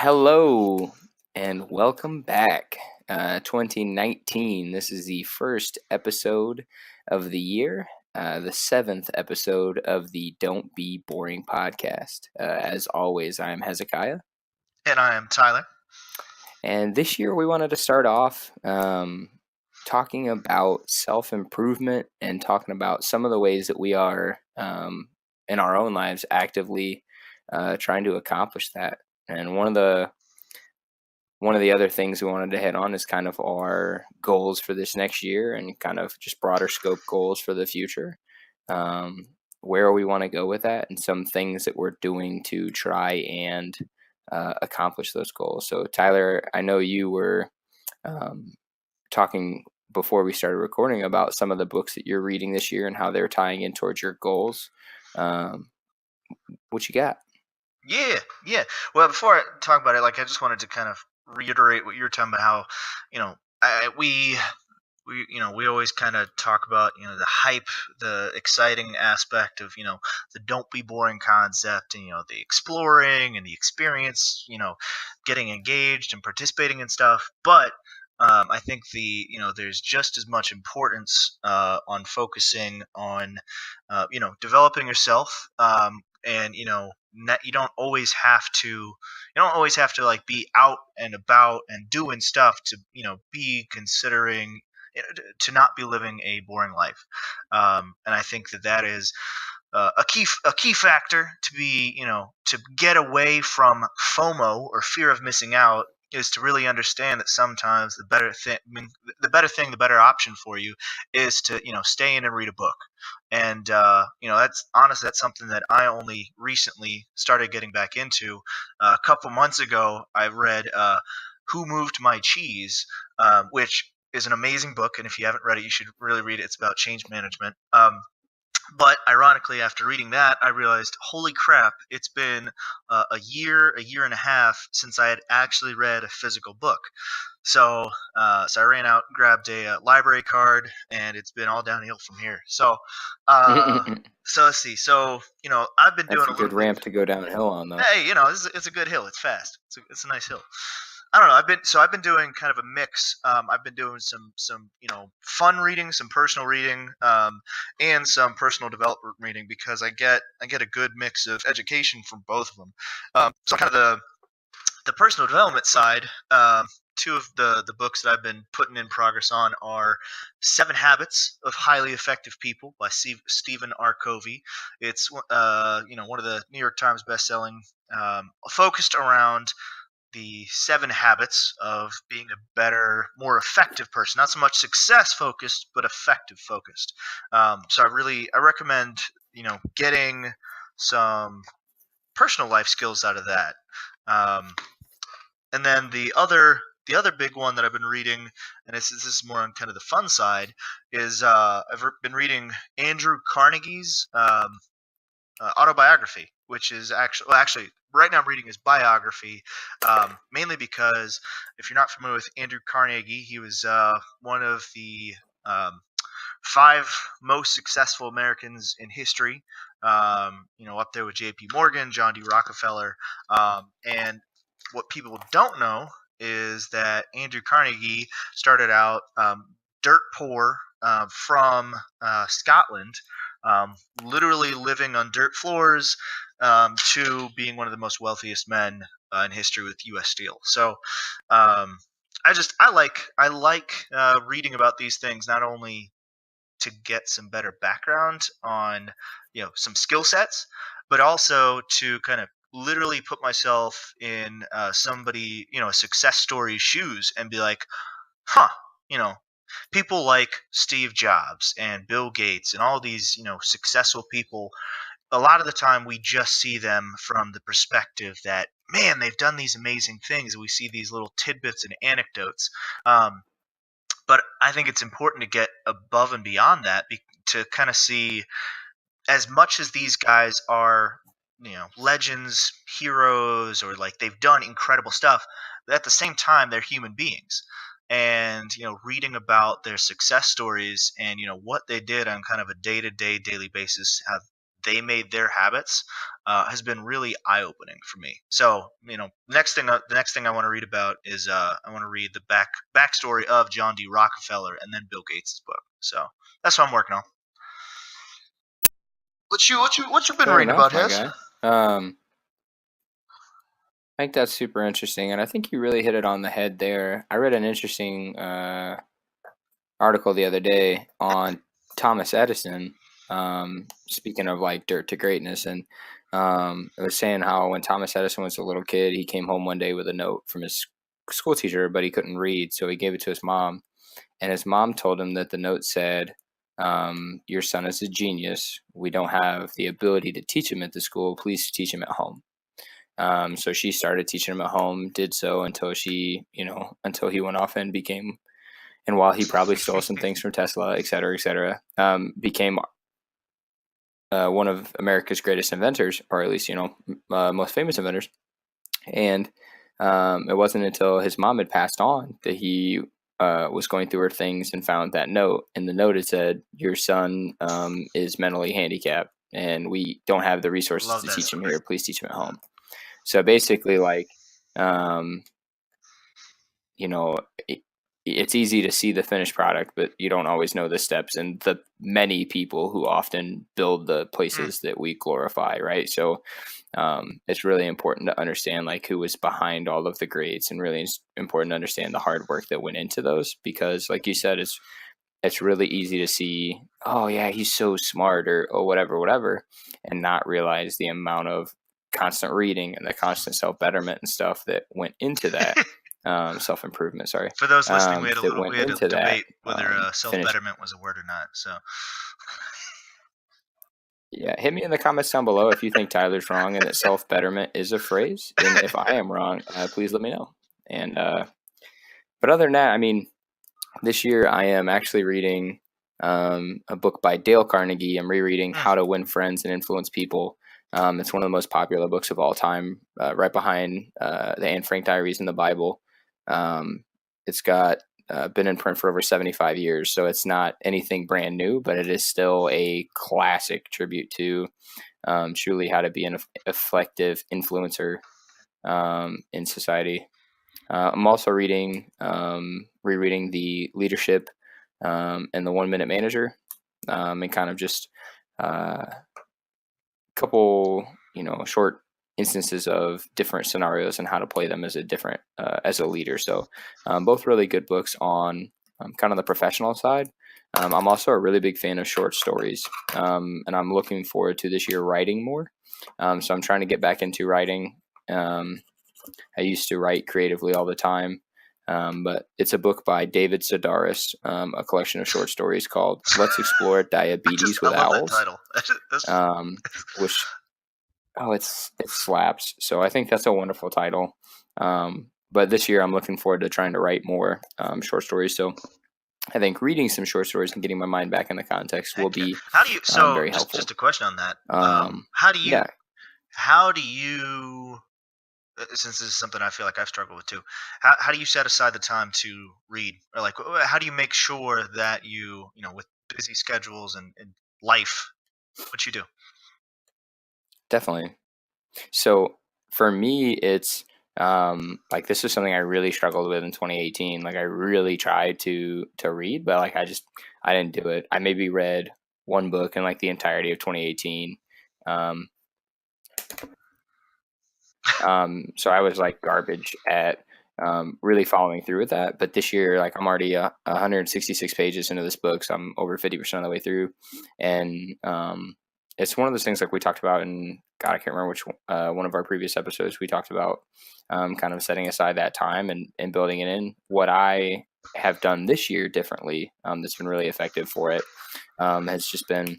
Hello and welcome back. 2019. This is the first episode of the year, the seventh episode of the Don't Be Boring podcast. As always, I am Hezekiah. And I am Tyler. And this year we wanted to start off talking about self-improvement and talking about some of the ways that we are in our own lives actively trying to accomplish that. And one of the other things we wanted to hit on is kind of our goals for this next year and kind of just broader scope goals for the future. Where we want to go with that and some things that we're doing to try and accomplish those goals. So Tyler, I know you were talking before we started recording about some of the books that you're reading this year and how they're tying in towards your goals. What you got? Yeah. Well, before I talk about it, I just wanted to kind of reiterate what you were talking about. How we always kind of talk about the hype, the exciting aspect of the don't be boring concept, and the exploring and the experience, getting engaged and participating in stuff. But I think there's just as much importance on focusing on developing yourself, and you don't always have to be out and about and doing stuff to be considering to not be living a boring life. And I think that is a key factor to be to get away from FOMO, or fear of missing out, is to really understand that sometimes the better option for you is to stay in and read a book. And that's something that I only recently started getting back into. A couple months ago, I read "Who Moved My Cheese," which is an amazing book, and if you haven't read it, you should really read it. It's about change management. But ironically, after reading that, I realized, holy crap, it's been a year and a half since I had actually read a physical book. So I ran out, grabbed a library card, and it's been all downhill from here. So let's see. So I've been doing a good ramp to go downhill on, though. Hey, it's a good hill. It's fast. It's a nice hill. I don't know. I've been doing kind of a mix. I've been doing some fun reading, some personal reading, and some personal development reading, because I get a good mix of education from both of them. So kind of the personal development side. Two of the books that I've been putting in progress on are 7 Habits of Highly Effective People by Stephen R. Covey. It's one of the New York Times bestselling, focused around the 7 habits of being a better, more effective person. Not so much success focused, but effective focused. So I recommend getting some personal life skills out of that. And then the other big one that I've been reading, and this is more on kind of the fun side, is I've been reading Andrew Carnegie's autobiography, which is actually right now I'm reading his biography, mainly because if you're not familiar with Andrew Carnegie, he was one of the 5 most successful Americans in history, up there with J.P. Morgan, John D. Rockefeller, and what people don't know is that Andrew Carnegie started out dirt poor, from Scotland, literally living on dirt floors, to being one of the most wealthiest men in history with U.S. Steel. So I like reading about these things, not only to get some better background on some skill sets, but also to kind of literally put myself in somebody, a success story's shoes, and be like, people like Steve Jobs and Bill Gates and all these successful people. A lot of the time we just see them from the perspective that, man, they've done these amazing things, and we see these little tidbits and anecdotes. But I think it's important to get above and beyond that, to kind of see, as much as these guys are legends, heroes, or they've done incredible stuff, at the same time they're human beings. And reading about their success stories and what they did on kind of a day-to-day, daily basis, have they made their habits has been really eye-opening for me. So, the next thing I want to read about is I want to read the backstory of John D. Rockefeller and then Bill Gates' book. So that's what I'm working on. What you been Fair reading enough, about, my Hez? guy. I think that's super interesting, and I think you really hit it on the head there. I read an interesting article the other day on Thomas Edison. Speaking of like dirt to greatness, and it was saying how when Thomas Edison was a little kid, he came home one day with a note from his school teacher, but he couldn't read, so he gave it to his mom, and his mom told him that the note said, "Your son is a genius. We don't have the ability to teach him at the school. Please teach him at home." So she started teaching him at home, did so until until he went off and became, and while he probably stole some things from Tesla, et cetera, became one of America's greatest inventors, or at least, most famous inventors. And it wasn't until his mom had passed on that he was going through her things and found that note. And the note had said, "Your son is mentally handicapped, and we don't have the resources to teach him here. Please teach him at home." So basically, like, it's easy to see the finished product, but you don't always know the steps and the many people who often build the places that we glorify, right? So it's really important to understand like who was behind all of the grades, and really important to understand the hard work that went into those, because like you said, it's really easy to see, oh yeah, he's so smart, or oh whatever, and not realize the amount of constant reading and the constant self-betterment and stuff that went into that. Self-improvement, sorry. For those listening, we had a debate whether self-betterment was a word or not. So yeah, hit me in the comments down below if you think Tyler's wrong and that self-betterment is a phrase, and if I am wrong, please let me know. And but other than that, I mean, this year I am actually reading a book by Dale Carnegie. I'm rereading How to Win Friends and Influence People. It's one of the most popular books of all time, right behind the Anne Frank Diaries and the Bible. It's got been in print for over 75 years, so it's not anything brand new, but it is still a classic tribute to truly how to be an effective influencer in society. I'm also rereading the Leadership and the 1 Minute Manager, and kind of just couple, short instances of different scenarios and how to play them as a leader. So both really good books on kind of the professional side. I'm also a really big fan of short stories, and I'm looking forward to this year writing more. So I'm trying to get back into writing. I used to write creatively all the time, but it's a book by David Sedaris, a collection of short stories called "Let's Explore Diabetes with Owls," which it slaps. So I think that's a wonderful title. But this year I'm looking forward to trying to write more short stories. So I think reading some short stories and getting my mind back in the context will be very helpful. Just a question on that. How do you since this is something I feel like I've struggled with too, how do you set aside the time to read? Or like, how do you make sure that you with busy schedules and life, what you do? Definitely. So for me, it's like this is something I really struggled with in 2018. Like I really tried to read, but like I didn't do it. I maybe read one book in like the entirety of 2018. So I was like garbage at really following through with that. But this year, like I'm already 166 pages into this book, so I'm over 50% of the way through, and it's one of those things like we talked about in, God, I can't remember which one of our previous episodes we talked about, kind of setting aside that time and building it in. What I have done this year differently, that's been really effective for it, has just been,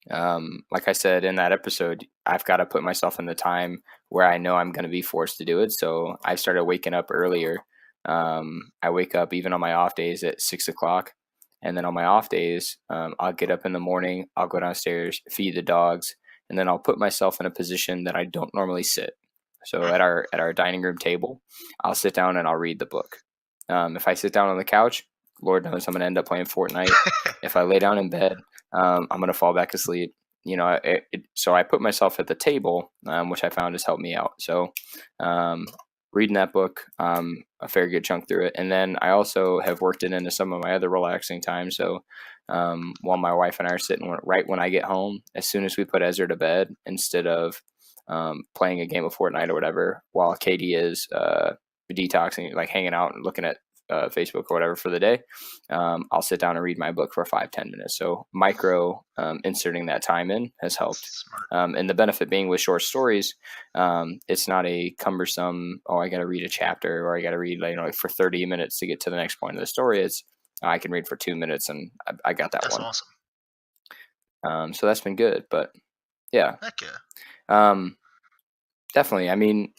like I said in that episode, I've got to put myself in the time where I know I'm going to be forced to do it. So I started waking up earlier. I wake up even on my off days at 6 o'clock. And then on my off days, I'll get up in the morning, I'll go downstairs, feed the dogs, and then I'll put myself in a position that I don't normally sit. So at our dining room table, I'll sit down and I'll read the book. If I sit down on the couch, Lord knows I'm going to end up playing Fortnite. If I lay down in bed, I'm going to fall back asleep. so I put myself at the table, which I found has helped me out. So reading that book, a fair good chunk through it. And then I also have worked it into some of my other relaxing time. So while my wife and I are sitting right when I get home, as soon as we put Ezra to bed, instead of playing a game of Fortnite or whatever, while Katie is detoxing, like hanging out and looking at Facebook or whatever for the day, I'll sit down and read my book for 5-10 minutes. So micro inserting that time in has helped. And the benefit being with short stories, it's not a cumbersome, oh, I got to read a chapter or I got to read, like for 30 minutes to get to the next point of the story. It's I can read for 2 minutes and I got that That's one. awesome. So that's been good, but yeah. Heck yeah. Definitely. I mean,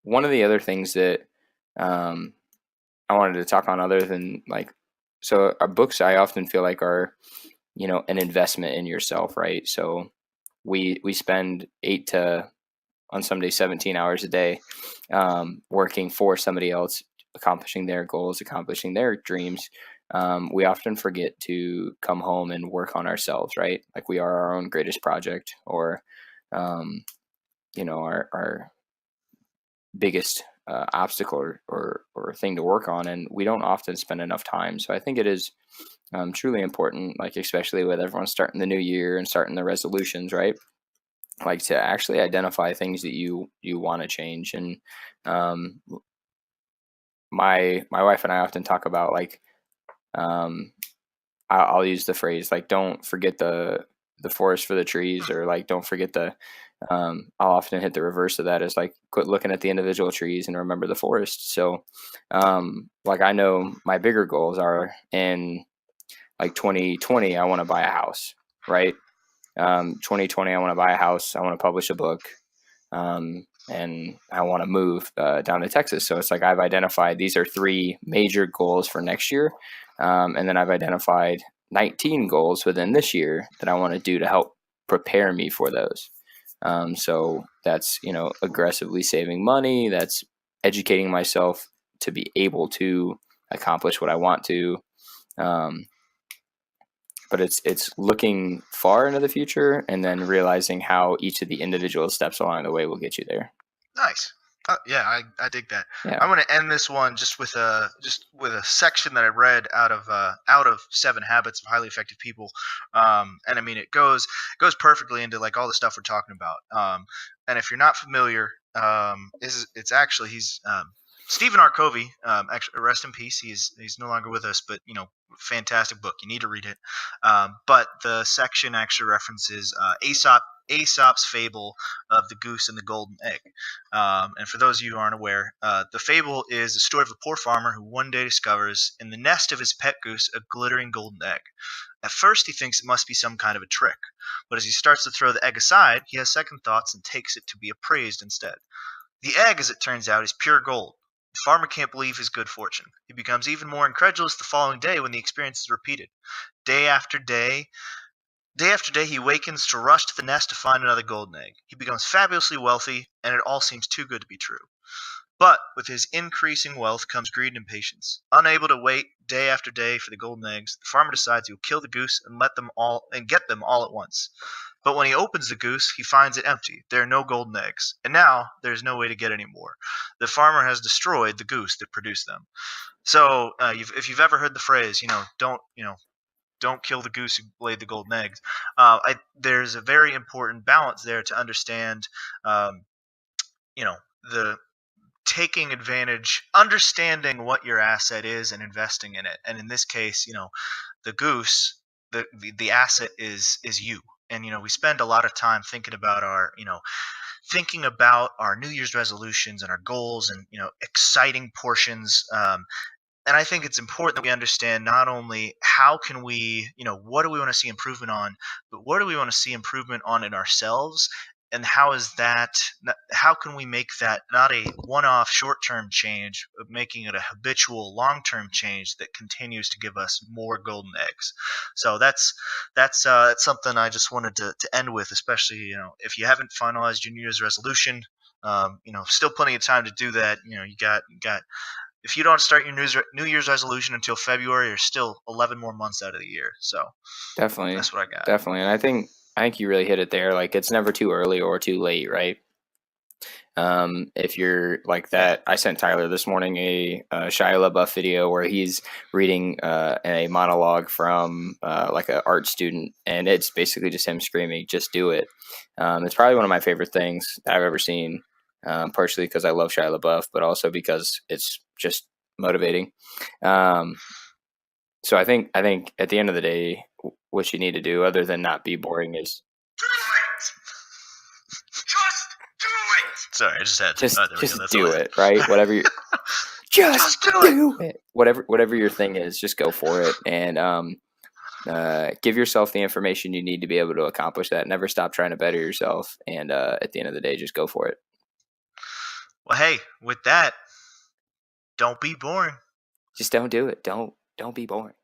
one of the other things that I wanted to talk on, other than so our books, I often feel like are, an investment in yourself, right? So we spend on some days 17 hours a day working for somebody else, accomplishing their goals, accomplishing their dreams. We often forget to come home and work on ourselves, right? Like we are our own greatest project, or our biggest obstacle or thing to work on, and we don't often spend enough time. So I think it is truly important, like especially with everyone starting the new year and starting the resolutions, right? Like to actually identify things that you want to change. And my wife and I often talk about I'll use the phrase like, don't forget the forest for the trees, or like don't forget I'll often hit the reverse of that, is like quit looking at the individual trees and remember the forest. So I know my bigger goals are in 2020 I want to buy a house, right? 2020 I want to buy a house, I want to publish a book, and I want to move down to Texas. So it's like I've identified these are 3 major goals for next year, and then I've identified 19 goals within this year that I want to do to help prepare me for those. So that's, aggressively saving money. That's educating myself to be able to accomplish what I want to. But it's looking far into the future and then realizing how each of the individual steps along the way will get you there. Nice. Yeah, I dig that. Yeah. I'm going to end this one just with a section that I read out of 7 Habits of Highly Effective People, and I mean it goes perfectly into like all the stuff we're talking about. And if you're not familiar, it's actually he's Stephen R. Covey. Actually, rest in peace. He's no longer with us, but fantastic book. You need to read it. But the section actually references Aesop's fable of the goose and the golden egg. And for those of you who aren't aware, the fable is the story of a poor farmer who one day discovers in the nest of his pet goose a glittering golden egg. At first, he thinks it must be some kind of a trick, but as he starts to throw the egg aside, he has second thoughts and takes it to be appraised instead. The egg, as it turns out, is pure gold. The farmer can't believe his good fortune. He becomes even more incredulous the following day when the experience is repeated. Day after day, he wakens to rush to the nest to find another golden egg. He becomes fabulously wealthy, and it all seems too good to be true. But with his increasing wealth comes greed and impatience. Unable to wait day after day for the golden eggs, the farmer decides he will kill the goose and get them all at once. But when he opens the goose, he finds it empty. There are no golden eggs, and now there's no way to get any more. The farmer has destroyed the goose that produced them. So, if you've ever heard the phrase, don't kill the goose who laid the golden eggs. There's a very important balance there to understand, the taking advantage, understanding what your asset is and investing in it. And in this case, the goose, the asset is you. And, we spend a lot of time thinking about our New Year's resolutions and our goals and, exciting portions. And I think it's important that we understand not only how can we, what do we want to see improvement on, but what do we want to see improvement on in ourselves, and how can we make that not a one-off short-term change, but making it a habitual long-term change that continues to give us more golden eggs. So that's something I just wanted to end with, especially, if you haven't finalized your New Year's resolution, still plenty of time to do that. You got. If you don't start your New Year's resolution until February, you're still 11 more months out of the year. So definitely, that's what I got. Definitely, and think you really hit it there. Like, it's never too early or too late, right? If you're like that, I sent Tyler this morning a Shia LaBeouf video where he's reading a monologue from like an art student, and it's basically just him screaming, "Just do it." It's probably one of my favorite things that I've ever seen, partially because I love Shia LaBeouf, but also because it's just motivating. So I think at the end of the day, what you need to do, other than not be boring, is do it. Just do it. Sorry, I just had to. Just do it, right? Whatever you just do it. Whatever your thing is, just go for it, and give yourself the information you need to be able to accomplish that. Never stop trying to better yourself, and at the end of the day, just go for it. Well, hey, with that, don't be boring. Just don't do it. Don't be boring.